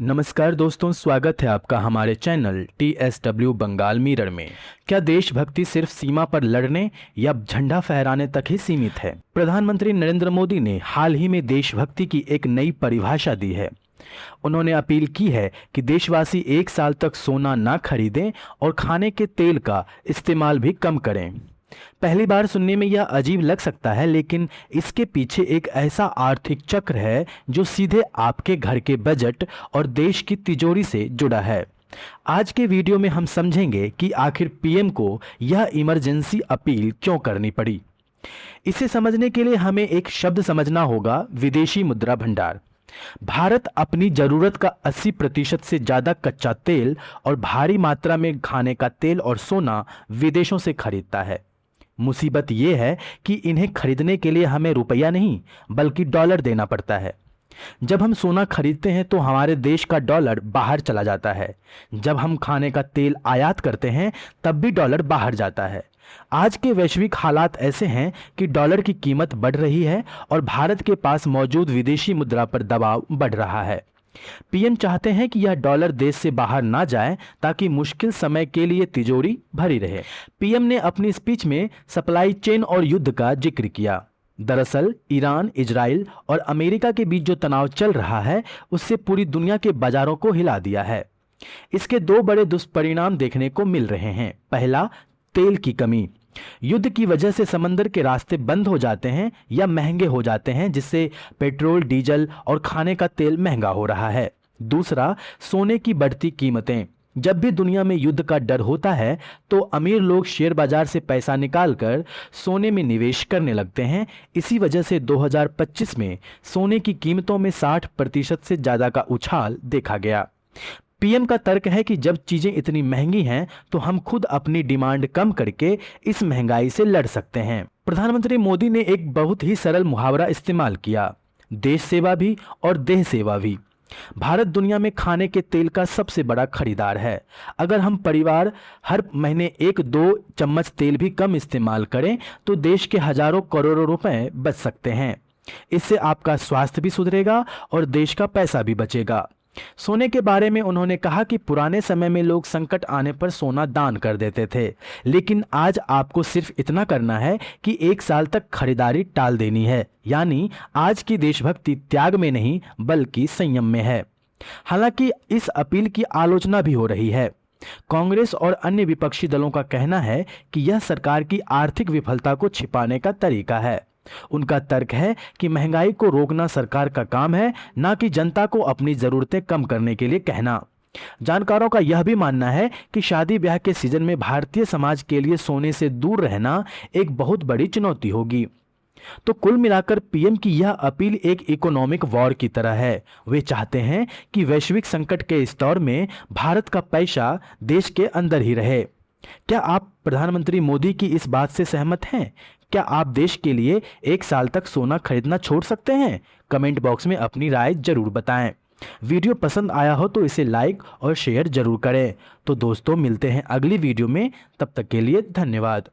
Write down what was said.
नमस्कार दोस्तों, स्वागत है आपका हमारे चैनल TSW बंगाल मिरर में। क्या देशभक्ति सिर्फ सीमा पर लड़ने या झंडा फहराने तक ही सीमित है? प्रधानमंत्री नरेंद्र मोदी ने हाल ही में देशभक्ति की एक नई परिभाषा दी है। उन्होंने अपील की है कि देशवासी 1 साल तक सोना ना खरीदें और खाने के तेल का इस्तेमाल भी कम करें। पहली बार सुनने में यह अजीब लग सकता है, लेकिन इसके पीछे एक ऐसा आर्थिक चक्र है जो सीधे आपके घर के बजट और देश की तिजोरी से जुड़ा है। आज के वीडियो में हम समझेंगे कि आखिर पीएम को यह इमरजेंसी अपील क्यों करनी पड़ी। इसे समझने के लिए हमें एक शब्द समझना होगा, विदेशी मुद्रा भंडार। भारत अपनी जरूरत का 80% से ज्यादा कच्चा तेल और भारी मात्रा में खाने का तेल और सोना विदेशों से खरीदता है। मुसीबत यह है कि इन्हें खरीदने के लिए हमें रुपया नहीं बल्कि डॉलर देना पड़ता है। जब हम सोना खरीदते हैं तो हमारे देश का डॉलर बाहर चला जाता है। जब हम खाने का तेल आयात करते हैं तब भी डॉलर बाहर जाता है। आज के वैश्विक हालात ऐसे हैं कि डॉलर की कीमत बढ़ रही है और भारत के पास मौजूद विदेशी मुद्रा पर दबाव बढ़ रहा है। पीएम चाहते हैं कि यह डॉलर देश से बाहर ना जाए ताकि मुश्किल समय के लिए तिजोरी भरी रहे। पीएम ने अपनी स्पीच में सप्लाई चेन और युद्ध का जिक्र किया। दरअसल ईरान, इजराइल और अमेरिका के बीच जो तनाव चल रहा है उससे पूरी दुनिया के बाजारों को हिला दिया है। इसके 2 बड़े दुष्परिणाम देखने को मिल रहे हैं। पहला, तेल की कमी। युद्ध की वजह से समंदर के रास्ते बंद हो जाते हैं या महंगे हो जाते हैं, जिससे पेट्रोल, डीजल और खाने का तेल महंगा हो रहा है। दूसरा, सोने की बढ़ती कीमतें। जब भी दुनिया में युद्ध का डर होता है तो अमीर लोग शेयर बाजार से पैसा निकालकर सोने में निवेश करने लगते हैं। इसी वजह से 2025 में सोने की कीमतों में 60% से ज्यादा का उछाल देखा गया। पीएम का तर्क है कि जब चीजें इतनी महंगी हैं तो हम खुद अपनी डिमांड कम करके इस महंगाई से लड़ सकते हैं। प्रधानमंत्री मोदी ने एक बहुत ही सरल मुहावरा इस्तेमाल किया, देश सेवा भी और देह सेवा भी। भारत दुनिया में खाने के तेल का सबसे बड़ा खरीदार है। अगर हम परिवार हर महीने 1-2 चम्मच तेल भी कम इस्तेमाल करें तो देश के हजारों करोड़ों रुपए बच सकते हैं। इससे आपका स्वास्थ्य भी सुधरेगा और देश का पैसा भी बचेगा। सोने के बारे में उन्होंने कहा कि पुराने समय में लोग संकट आने पर सोना दान कर देते थे, लेकिन आज आपको सिर्फ इतना करना है कि 1 साल तक खरीदारी टाल देनी है। यानी आज की देशभक्ति त्याग में नहीं बल्कि संयम में है। हालांकि इस अपील की आलोचना भी हो रही है। कांग्रेस और अन्य विपक्षी दलों का कहना है कि यह सरकार की आर्थिक विफलता को छिपाने का तरीका है। उनका तर्क है कि महंगाई को रोकना सरकार का काम है, ना कि जनता को अपनी जरूरतें कम करने के लिए कहना। जानकारों का यह भी मानना है कि शादी ब्याह के सीजन में भारतीय समाज के लिए सोने से दूर रहना एक बहुत बड़ी चुनौती होगी। तो कुल मिलाकर पीएम की यह अपील एक इकोनॉमिक वॉर की तरह है। वे चाहते हैं कि वैश्विक संकट के इस दौर में भारत का पैसा देश के अंदर ही रहे। क्या आप प्रधानमंत्री मोदी की इस बात से सहमत हैं? क्या आप देश के लिए 1 साल तक सोना खरीदना छोड़ सकते हैं? कमेंट बॉक्स में अपनी राय जरूर बताएं। वीडियो पसंद आया हो तो इसे लाइक और शेयर जरूर करें। तो दोस्तों, मिलते हैं अगली वीडियो में। तब तक के लिए धन्यवाद।